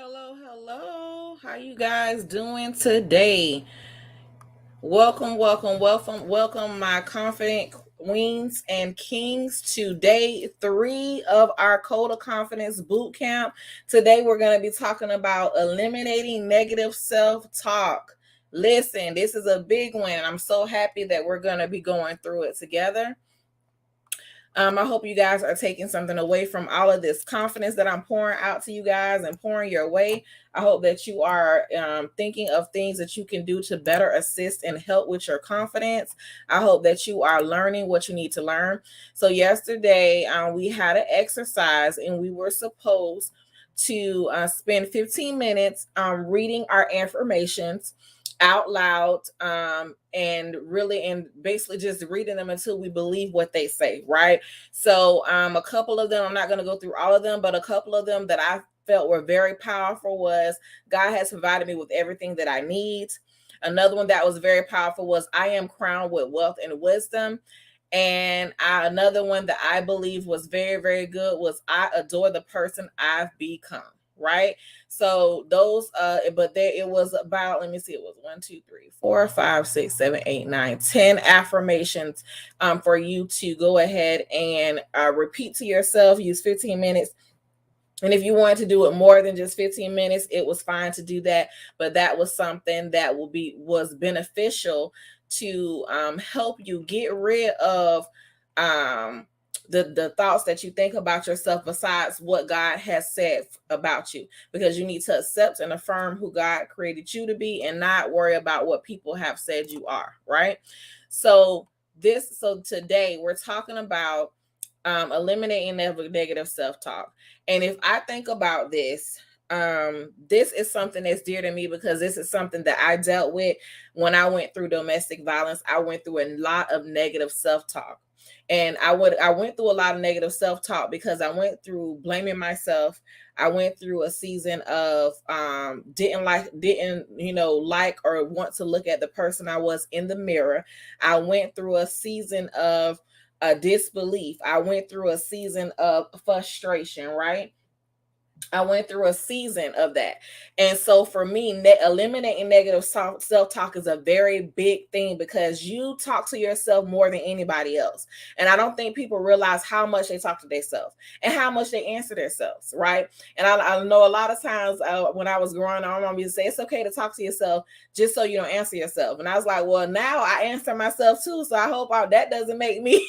Hello. How you guys doing today? Welcome, my confident queens and kings to day 3 of our Code of Confidence Bootcamp. Today, we're going to be talking about eliminating negative self-talk. Listen, this is a big one, and I'm so happy that we're going to be going through it together. I hope you guys are taking something away from all of this confidence that I'm pouring out to you guys and pouring your way. I hope that you are thinking of things that you can do to better assist and help with your confidence. I hope that you are learning what you need to learn. So yesterday we had an exercise and we were supposed to spend 15 minutes reading our affirmations out loud and basically just reading them until we believe what they say, right? So a couple of them, I'm not going to go through all of them, but a couple of them that I felt were very powerful was God has provided me with everything that I need. Another one that was very powerful was I am crowned with wealth and wisdom. And another one that I believe was very, very good was I adore the person I've become. Right. So those, but there it was about, let me see, it was 1, 2, 3, 4, 5, 6, 7, 8, 9, 10 affirmations for you to go ahead and repeat to yourself, use 15 minutes. And if you wanted to do it more than just 15 minutes, it was fine to do that. But that was something that was beneficial to help you get rid of the thoughts that you think about yourself besides what God has said about you, because you need to accept and affirm who God created you to be and not worry about what people have said you are, right? So today we're talking about eliminating negative self-talk. And if I think about this, this is something that's dear to me because this is something that I dealt with when I went through domestic violence. I went through a lot of negative self-talk. And I went through a lot of negative self-talk because I went through blaming myself. I went through a season of didn't like or want to look at the person I was in the mirror. I went through a season of disbelief. I went through a season of frustration, right? I went through a season of that. And so for me, eliminating negative self-talk is a very big thing because you talk to yourself more than anybody else. And I don't think people realize how much they talk to themselves and how much they answer themselves, right? And I know a lot of times when I was growing up, my mom used to say, it's okay to talk to yourself just so you don't answer yourself. And I was like, well, now I answer myself too. So I hope that doesn't make me,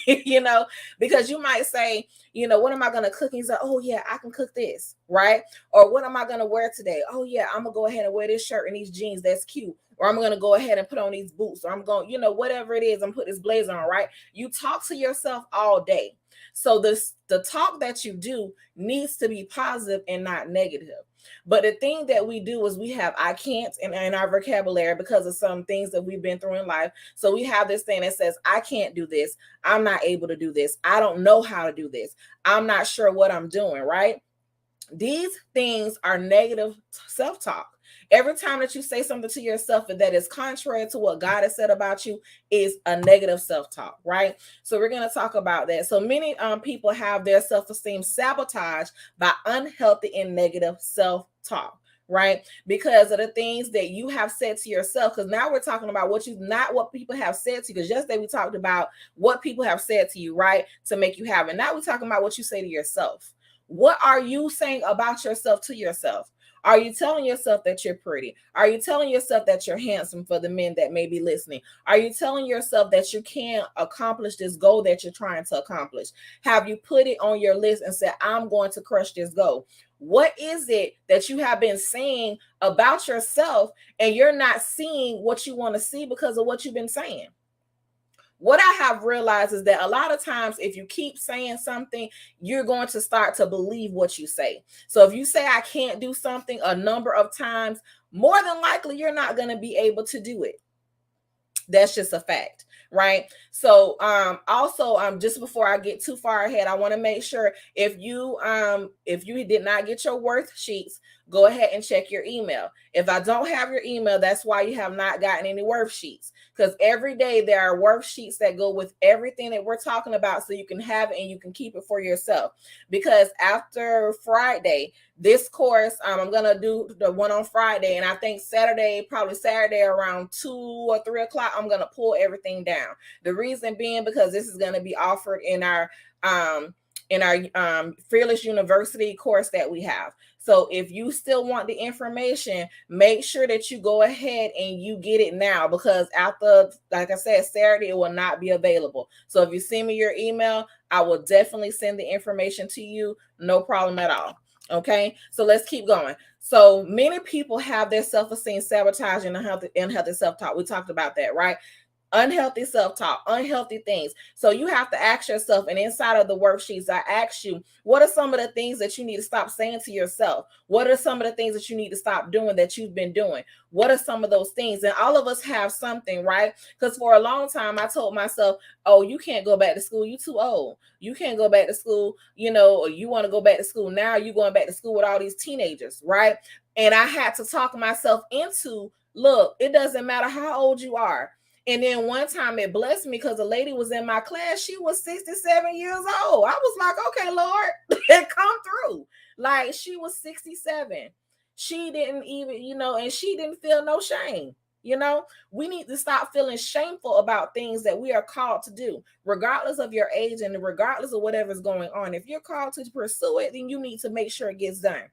because you might say, what am I going to cook? And he's like, oh yeah, I can cook this, right? Or what am I going to wear today? Oh yeah, I'm going to go ahead and wear this shirt and these jeans. That's cute. Or I'm going to go ahead and put on these boots. Or I'm going, whatever it is, I'm put this blazer on, right? You talk to yourself all day. So the talk that you do needs to be positive and not negative. But the thing that we do is we have I can't in our vocabulary because of some things that we've been through in life. So we have this thing that says, I can't do this. I'm not able to do this. I don't know how to do this. I'm not sure what I'm doing, right? These things are negative self-talk. Every time that you say something to yourself that is contrary to what God has said about you is a negative self-talk, right? So we're going to talk about that. So many people have their self-esteem sabotaged by unhealthy and negative self-talk, right? Because of the things that you have said to yourself. Because now we're talking about not what people have said to you. Because yesterday we talked about what people have said to you, right? To make you have. And now we're talking about what you say to yourself. What are you saying about yourself to yourself? Are you telling yourself that you're pretty? Are you telling yourself that you're handsome for the men that may be listening? Are you telling yourself that you can accomplish this goal that you're trying to accomplish? Have you put it on your list and said, I'm going to crush this goal? What is it that you have been saying about yourself and you're not seeing what you want to see because of what you've been saying? What I have realized is that a lot of times, if you keep saying something, you're going to start to believe what you say. So if you say, I can't do something a number of times, more than likely, you're not going to be able to do it. That's just a fact, right? So also just before I get too far ahead, I want to make sure if you did not get your worksheets, go ahead and check your email. If I don't have your email, that's why you have not gotten any worksheets, because every day there are worksheets that go with everything that we're talking about, so you can have it and you can keep it for yourself. Because after Friday, this course, I'm gonna do the one on Friday, and I think probably Saturday around 2 or 3 o'clock, I'm gonna pull everything down. The reason being because this is gonna be offered in our Fearless University course that we have. So if you still want the information, make sure that you go ahead and you get it now, because after, like I said, Saturday, it will not be available. So if you send me your email, I will definitely send the information to you. No problem at all. Okay, so let's keep going. So many people have their self-esteem sabotaged and unhealthy self-talk. We talked about that, right? Unhealthy self-talk, unhealthy things. So you have to ask yourself, and inside of the worksheets, I ask you, what are some of the things that you need to stop saying to yourself? What are some of the things that you need to stop doing that you've been doing? What are some of those things? And all of us have something, right? Because for a long time, I told myself, oh, you can't go back to school. You too old. You can't go back to school, or you want to go back to school now. You're going back to school with all these teenagers, right? And I had to talk myself into, look, it doesn't matter how old you are. And then one time it blessed me because a lady was in my class. She was 67 years old. I was like, okay, Lord, come through. Like, she was 67. She didn't even, and she didn't feel no shame. We need to stop feeling shameful about things that we are called to do, regardless of your age and regardless of whatever's going on. If you're called to pursue it, then you need to make sure it gets done.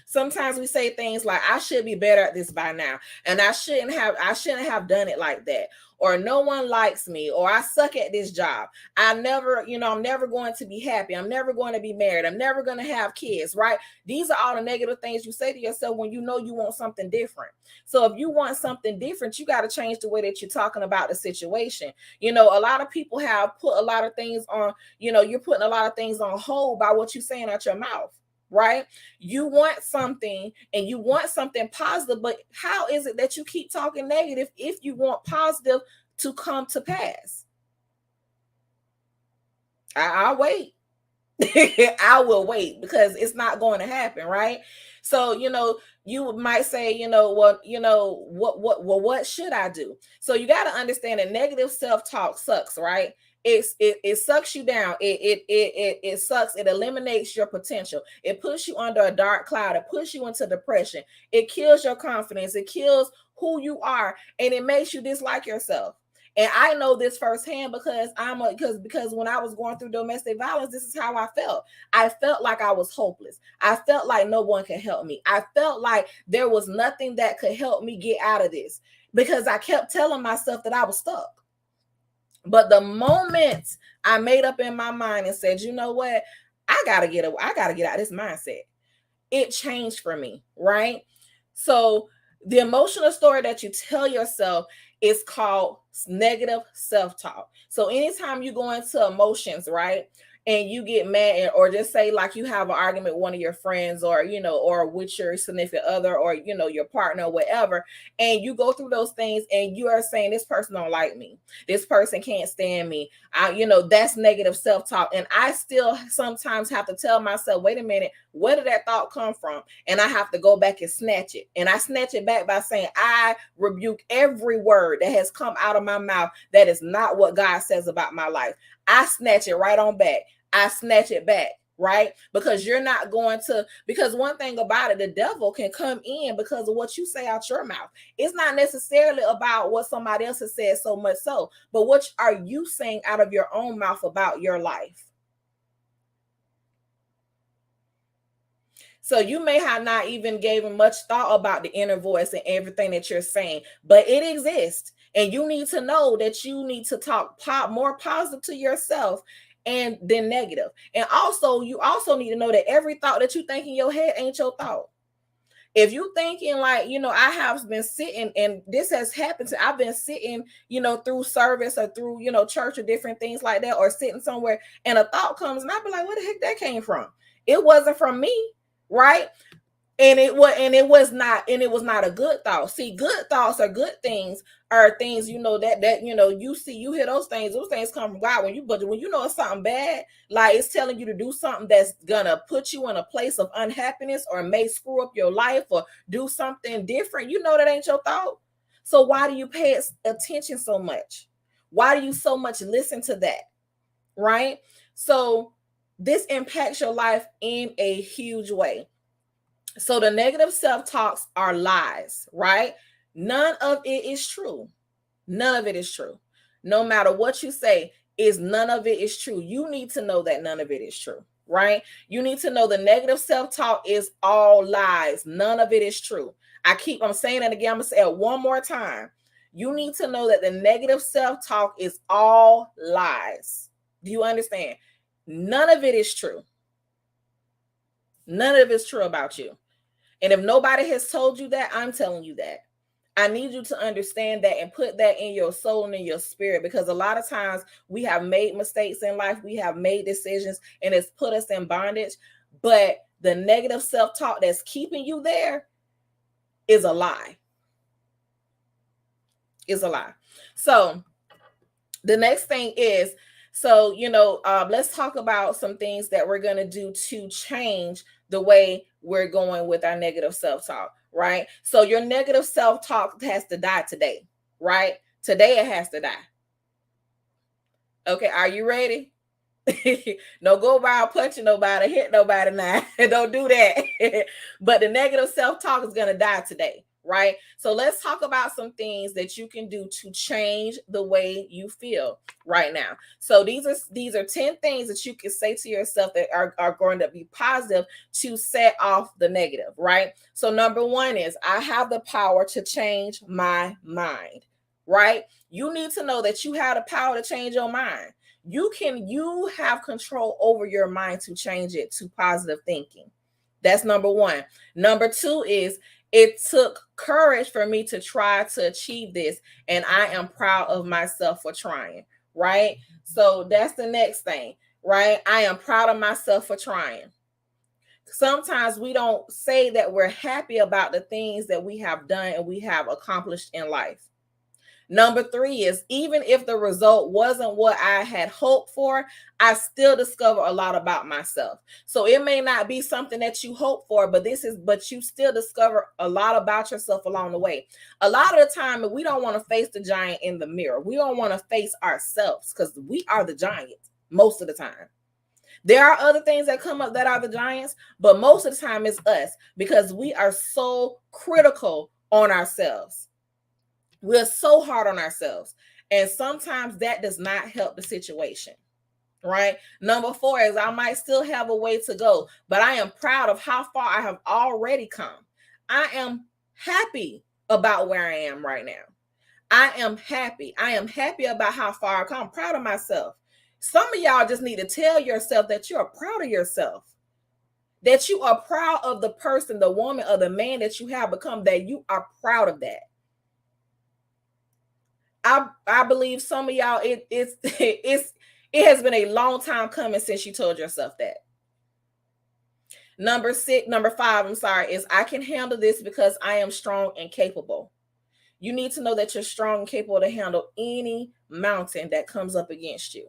Sometimes we say things like, I should be better at this by now, and I shouldn't have done it like that, or no one likes me, or I suck at this job. I'm never going to be happy. I'm never going to be married. I'm never going to have kids, right? These are all the negative things you say to yourself when you know you want something different. So if you want something different, you got to change the way that you're talking about the situation. A lot of people have put a lot of things on, you're putting a lot of things on hold by what you're saying out your mouth. Right? You want something and you want something positive, but how is it that you keep talking negative if you want positive to come to pass? I'll wait. I will wait, because it's not going to happen, right? So, you might say, what should I do? So you got to understand that negative self-talk sucks, right? It sucks you down. It sucks. It eliminates your potential. It puts you under a dark cloud. It puts you into depression. It kills your confidence. It kills who you are, and it makes you dislike yourself. And I know this firsthand because because when I was going through domestic violence, this is how I felt. I felt like I was hopeless. I felt like no one could help me. I felt like there was nothing that could help me get out of this, because I kept telling myself that I was stuck. But the moment I made up in my mind and said, you know what, I gotta get out of this mindset, it changed for me, right? So the emotional story that you tell yourself is called negative self-talk. So anytime you go into emotions, right, and you get mad, or just say like you have an argument with one of your friends, or or with your significant other, or your partner, or whatever, and you go through those things and you are saying, this person don't like me, this person can't stand me, that's negative self-talk. And I still sometimes have to tell myself, wait a minute, where did that thought come from? And I have to go back and snatch it. And I snatch it back by saying, I rebuke every word that has come out of my mouth that is not what God says about my life. I snatch it right on back. I snatch it back, right? Because you're not going to, because one thing about it, the devil can come in because of what you say out your mouth. It's not necessarily about what somebody else has said, so much so, but what are you saying out of your own mouth about your life? So you may have not even given much thought about the inner voice and everything that you're saying, but it exists. And you need to know that you need to talk more positive to yourself and then negative. And also, you also need to know that every thought that you think in your head ain't your thought. If you thinking like, I have been sitting, and this has happened to, I've been sitting, through service or through, church or different things like that, or sitting somewhere and a thought comes and I'll be like, where the heck that came from? It wasn't from me, right? And it was not a good thought. See, good thoughts are good things, are things, you see, you hear those things come from God. But when you know it's something bad, like it's telling you to do something that's gonna put you in a place of unhappiness or may screw up your life or do something different, that ain't your thought. So why do you pay attention so much? Why do you so much listen to that? Right? So this impacts your life in a huge way. So the negative self-talks are lies, right? None of it is true. None of it is true. No matter what you say, none of it is true. You need to know that none of it is true, right? You need to know the negative self-talk is all lies. None of it is true. I'm saying it again. I'm gonna say it one more time. You need to know that the negative self-talk is all lies. Do you understand? None of it is true. None of it is true about you. And if nobody has told you that, I'm telling you that. I need you to understand that and put that in your soul and in your spirit, because a lot of times we have made mistakes in life. We have made decisions and it's put us in bondage. But the negative self-talk that's keeping you there is a lie. Is a lie. So the next thing is, let's talk about some things that we're going to do to change the way we're going with our negative self-talk, right? So your negative self-talk has to die today, right? Today it has to die. Okay, are you ready? No, go around punching nobody, hit nobody now. Don't do that. But the negative self-talk is going to die today, right? So let's talk about some things that you can do to change the way you feel right now. So these are 10 things that you can say to yourself that are going to be positive to set off the negative, right? So number one is, I have the power to change my mind, right? You need to know that you have the power to change your mind. You have control over your mind to change it to positive thinking. That's number one. Number two is, it took courage for me to try to achieve this, and I am proud of myself for trying, right? So that's the next thing, right? I am proud of myself for trying. Sometimes we don't say that we're happy about the things that we have done and we have accomplished in life. Number three is, even if the result wasn't what I had hoped for, I still discover a lot about myself. So it may not be something that you hope for, but you still discover a lot about yourself along the way. A lot of the time, we don't want to face the giant in the mirror. We don't want to face ourselves, because we are the giants most of the time. There are other things that come up that are the giants, but most of the time it's us, because we are so critical on ourselves. We're so hard on ourselves. And sometimes that does not help the situation, right? Number four is, I might still have a way to go, but I am proud of how far I have already come. I am happy about where I am right now. I am happy. I am happy about how far I've come. I'm proud of myself. Some of y'all just need to tell yourself that you are proud of yourself, that you are proud of the person, the woman, or the man that you have become, that you are proud of that. I believe some of y'all, it has been a long time coming since you told yourself that. Number five, is, I can handle this because I am strong and capable. You need to know that you're strong and capable to handle any mountain that comes up against you.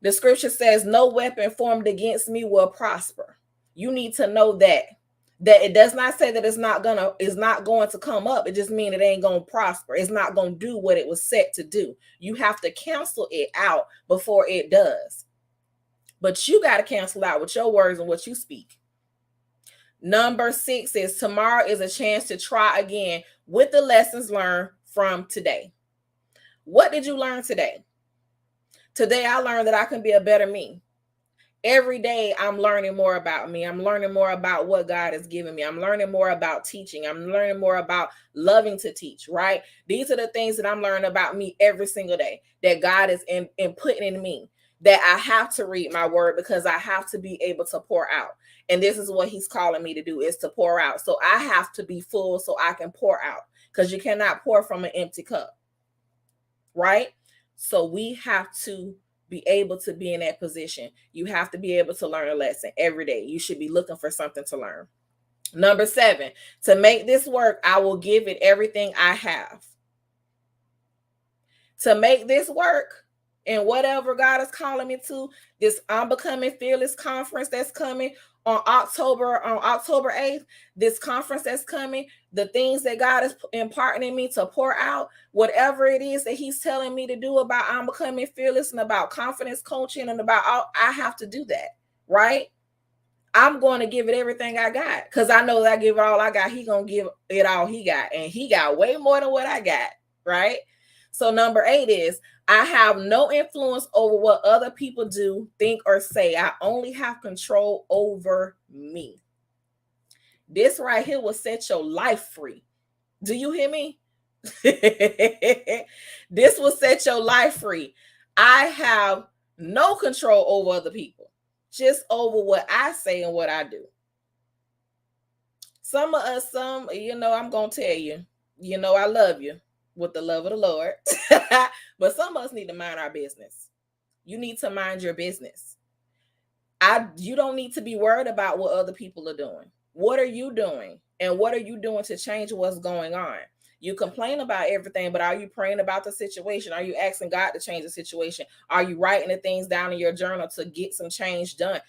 The scripture says, no weapon formed against me will prosper. You need to know that it does not say that it's not going to come up. It just means it ain't going to prosper. It's not going to do what it was set to do. You have to cancel it out before it does. But you got to cancel out with your words and what you speak. Number 6 is, tomorrow is a chance to try again with the lessons learned from today. What did you learn today? Today, I learned that I can be a better me. Every day, I'm learning more about me. I'm learning more about what God has given me. I'm learning more about teaching. I'm learning more about loving to teach, right? These are the things that I'm learning about me every single day, that God is putting in me, that I have to read my word because I have to be able to pour out. And this is what he's calling me to do, is to pour out. So I have to be full so I can pour out, because you cannot pour from an empty cup, right? So we have to be able to be in that position. You have to be able to learn a lesson every day. You should be looking for something to learn. Number 7, to make this work, I will give it everything I have. To make this work and whatever God is calling me to, this I'm Becoming Fearless conference that's coming on October 8th, this conference that's coming, the things that God is imparting in me to pour out, whatever it is that he's telling me to do about I'm Becoming Fearless and about confidence coaching and about all, I have to do that, right? I'm going to give it everything I got because I know that I give it all I got. He going to give it all he got. And he got way more than what I got, right? So number 8 is I have no influence over what other people do, think, or say. I only have control over me. This right here will set your life free. Do you hear me? This will set your life free. I have no control over other people, just over what I say and what I do. Some of us, I'm going to tell you, I love you with the love of the Lord. But some of us need to mind our business. You need to mind your business. You don't need to be worried about what other people are doing. What are you doing? And what are you doing to change what's going on? You complain about everything, but are you praying about the situation? Are you asking God to change the situation? Are you writing the things down in your journal to get some change done?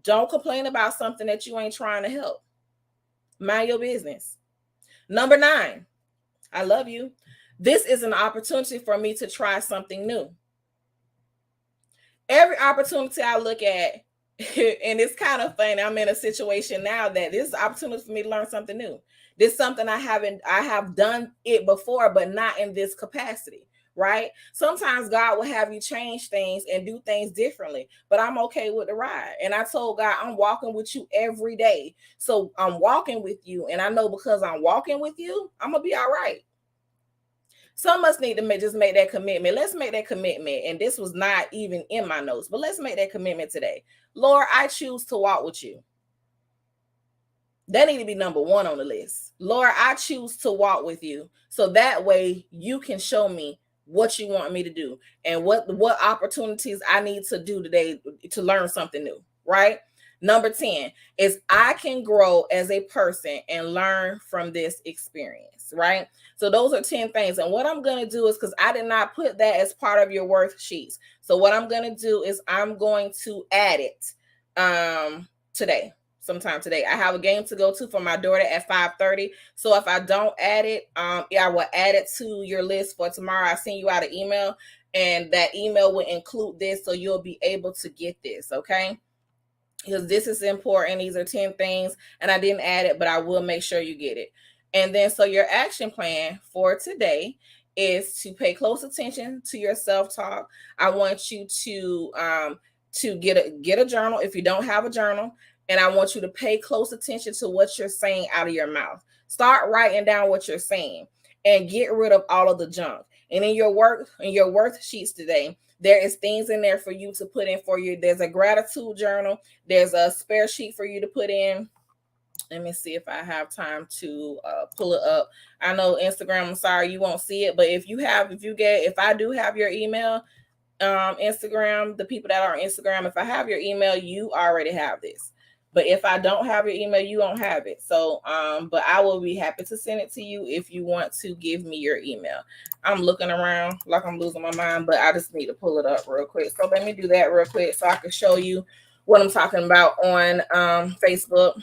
Don't complain about something that you ain't trying to help. Mind your business. Number 9, I love you. This is an opportunity for me to try something new. Every opportunity I look at, and it's kind of funny, I'm in a situation now that this is an opportunity for me to learn something new. This is something I have done it before, but not in this capacity, right? Sometimes God will have you change things and do things differently, but I'm okay with the ride. And I told God, I'm walking with you every day. So I'm walking with you. And I know because I'm walking with you, I'm going to be all right. Some of us need to just make that commitment. Let's make that commitment. And this was not even in my notes, but let's make that commitment today. Lord, I choose to walk with you. That need to be number 1 on the list. Lord, I choose to walk with you. So that way you can show me what you want me to do and what opportunities I need to do today to learn something new, right? Number 10 is I can grow as a person and learn from this experience, right? So those are 10 things. And what I'm going to do is, because I did not put that as part of your worksheets. So what I'm going to do is I'm going to add it today. Sometime today. I have a game to go to for my daughter at 5:30. So if I don't add it, I will add it to your list for tomorrow. I'll send you out an email, and that email will include this, so you'll be able to get this, okay? Because this is important. These are 10 things, and I didn't add it, but I will make sure you get it. And then, so your action plan for today is to pay close attention to your self-talk. I want you to get a journal if you don't have a journal. And I want you to pay close attention to what you're saying out of your mouth. Start writing down what you're saying and get rid of all of the junk. And in your worksheets today, there is things in there for you to put in for you. There's a gratitude journal. There's a spare sheet for you to put in. Let me see if I have time to pull it up. I know Instagram, I'm sorry, you won't see it. But if I do have your email, Instagram, the people that are on Instagram, if I have your email, you already have this. But if I don't have your email, you don't have it. So, but I will be happy to send it to you if you want to give me your email. I'm looking around like I'm losing my mind, but I just need to pull it up real quick. So let me do that real quick so I can show you what I'm talking about on Facebook.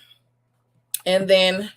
And then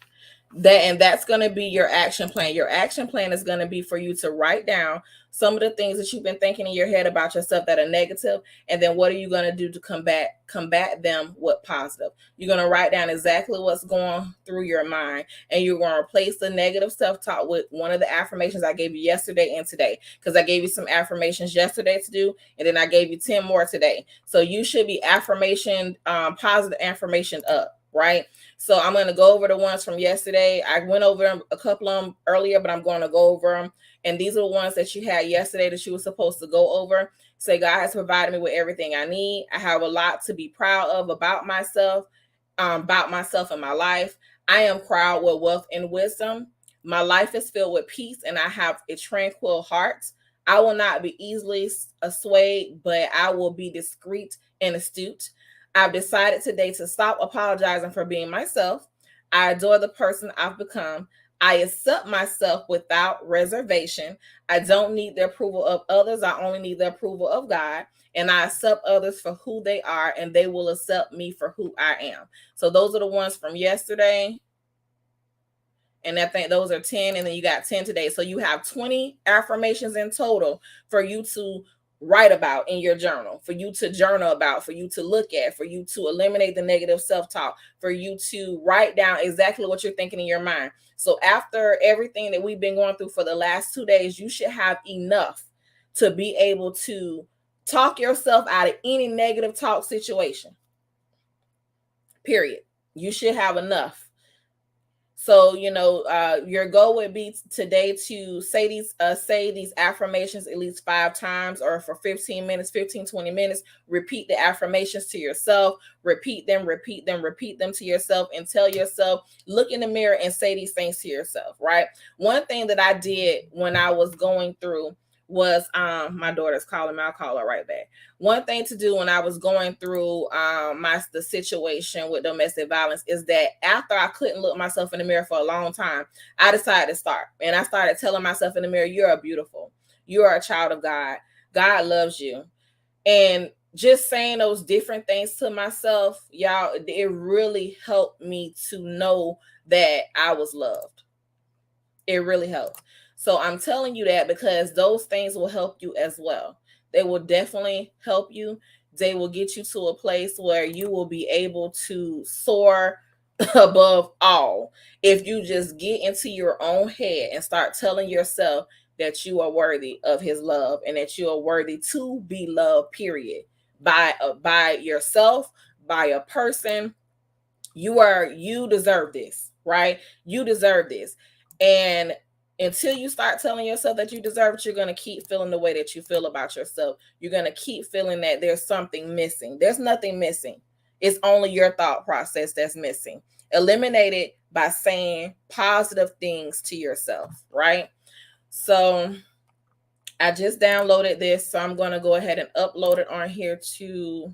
that's going to be your action plan. Your action plan is going to be for you to write down some of the things that you've been thinking in your head about yourself that are negative. And then what are you going to do to combat them with positive? You're going to write down exactly what's going through your mind. And you're going to replace the negative self-talk with one of the affirmations I gave you yesterday and today. Because I gave you some affirmations yesterday to do. And then I gave you 10 more today. So you should be positive affirmation up, right? So I'm going to go over the ones from yesterday. I went over a couple of them earlier, but I'm going to go over them. And these are the ones that you had yesterday that you were supposed to go over. Say, God has provided me with everything I need. I have a lot to be proud of about myself and my life. I am crowned with wealth and wisdom. My life is filled with peace, and I have a tranquil heart. I will not be easily swayed, but I will be discreet and astute. I've decided today to stop apologizing for being myself. I adore the person I've become. I accept myself without reservation. I don't need the approval of others. I only need the approval of God. And I accept others for who they are, and they will accept me for who I am. So those are the ones from yesterday. And I think those are 10, and then you got 10 today. So you have 20 affirmations in total for you to write about in your journal, for you to journal about, for you to look at, for you to eliminate the negative self-talk, for you to write down exactly what you're thinking in your mind. So after everything that we've been going through for the last 2 days, you should have enough to be able to talk yourself out of any negative talk situation. Period. You should have enough. So, your goal would be today to say these affirmations at least 5 times, or for 15 minutes, 15, 20 minutes. Repeat the affirmations to yourself. Repeat them to yourself, and tell yourself, look in the mirror and say these things to yourself, right? One thing that I did when I was going through was, my daughter's calling me. I'll call her right back. One thing to do when I was going through the situation with domestic violence is that after I couldn't look myself in the mirror for a long time, I decided to start. And I started telling myself in the mirror, you're beautiful. You are a child of God. God loves you. And just saying those different things to myself, y'all, it really helped me to know that I was loved. It really helped. So I'm telling you that because those things will help you as well. They will definitely help you. They will get you to a place where you will be able to soar above all if you just get into your own head and start telling yourself that you are worthy of his love, and that you are worthy to be loved, period, by yourself, by a person. You deserve this, right? You deserve this. And until you start telling yourself that you deserve it, you're going to keep feeling the way that you feel about yourself. You're going to keep feeling that there's something missing. There's nothing missing. It's only your thought process that's missing. Eliminate it by saying positive things to yourself, right? So I just downloaded this, so I'm going to go ahead and upload it on here to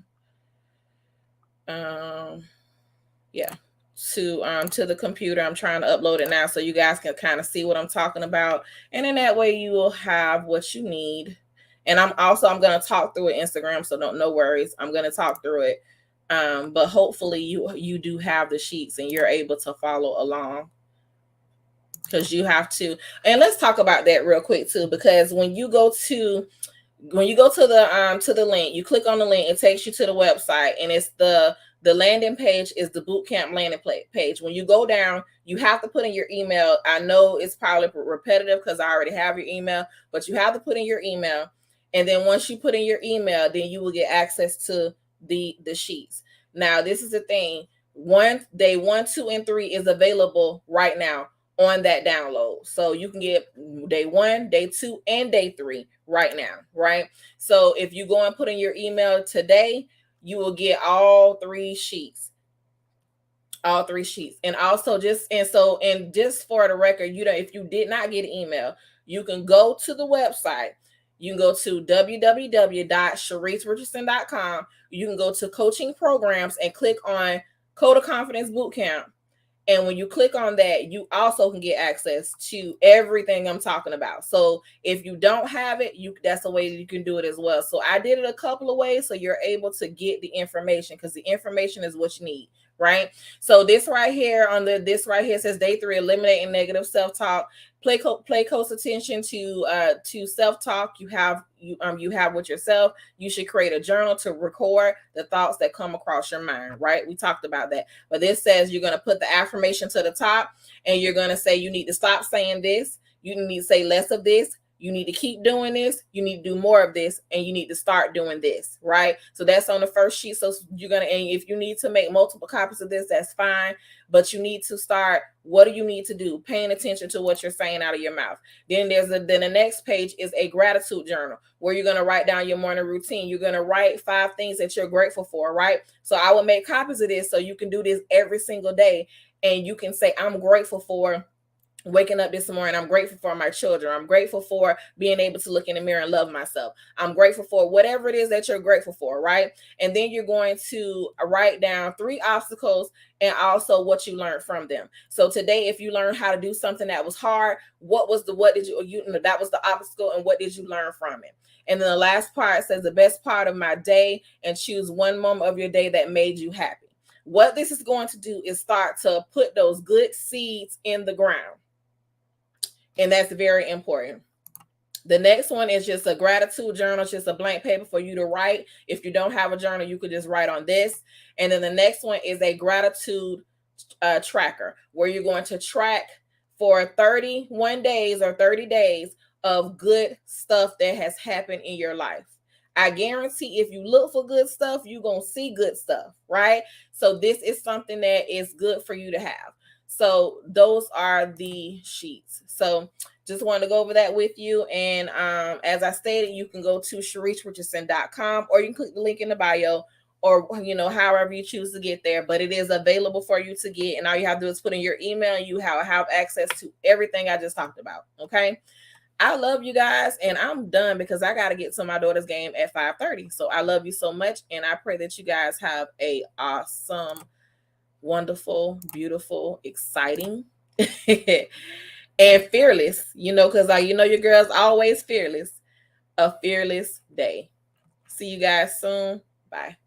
to the computer. I'm trying to upload it now so you guys can kind of see what I'm talking about, and in that way you will have what you need. And I'm going to talk through it Instagram, so no worries. I'm going to talk through it, but hopefully you do have the sheets and you're able to follow along, because you have to. And let's talk about that real quick too, because when you go to the link, you click on the link, it takes you to the website, and it's the landing page is the Bootcamp landing page. When you go down, you have to put in your email. I know it's probably repetitive because I already have your email, but you have to put in your email. And then once you put in your email, then you will get access to the sheets. Now, this is the thing. Day 1, 2, and 3 is available right now on that download. So you can get day 1, day 2, and day 3 right now, right? So if you go and put in your email today, you will get all 3 sheets. All 3 sheets. And also just for the record, if you did not get an email, you can go to the website. You can go to www.shariceRichardson.com. You can go to coaching programs and click on Code of Confidence Bootcamp. And when you click on that, you also can get access to everything I'm talking about. So if you don't have it, that's a way that you can do it as well. So I did it a couple of ways so you're able to get the information, because the information is what you need, right? So this right here says day 3, eliminating negative self-talk. Play close attention to self-talk you have with yourself. You should create a journal to record the thoughts that come across your mind, right? We talked about that. But this says you're going to put the affirmation to the top, and you're going to say you need to stop saying this. You need to say less of this. You need to keep doing this. You need to do more of this, and you need to start doing this, right? So that's on the first sheet. So and if you need to make multiple copies of this, that's fine. But you need to start. What do you need to do? Paying attention to what you're saying out of your mouth. Then the next page is a gratitude journal, where you're going to write down your morning routine. You're going to write 5 things that you're grateful for, right? So I will make copies of this so you can do this every single day, and you can say, I'm grateful for waking up this morning, I'm grateful for my children. I'm grateful for being able to look in the mirror and love myself. I'm grateful for whatever it is that you're grateful for, right? And then you're going to write down 3 obstacles and also what you learned from them. So today, if you learned how to do something that was hard, what did you that was the obstacle, and what did you learn from it? And then the last part says the best part of my day, and choose one moment of your day that made you happy. What this is going to do is start to put those good seeds in the ground. And that's very important. The next one is just a gratitude journal, just a blank paper for you to write. If you don't have a journal, you could just write on this. And then the next one is a gratitude tracker, where you're going to track for 31 days or 30 days of good stuff that has happened in your life. I guarantee if you look for good stuff, you're going to see good stuff, right? So this is something that is good for you to have. So those are the sheets. So just wanted to go over that with you. And as I stated, you can go to ShariceRichardson.com, or you can click the link in the bio, or however you choose to get there. But it is available for you to get, and all you have to do is put in your email, and you have access to everything I just talked about. Okay. I love you guys, and I'm done because I got to get to my daughter's game at 5:30. So I love you so much, and I pray that you guys have a awesome, wonderful, beautiful, exciting, and fearless, because your girl's always fearless, a fearless day. See you guys soon. Bye.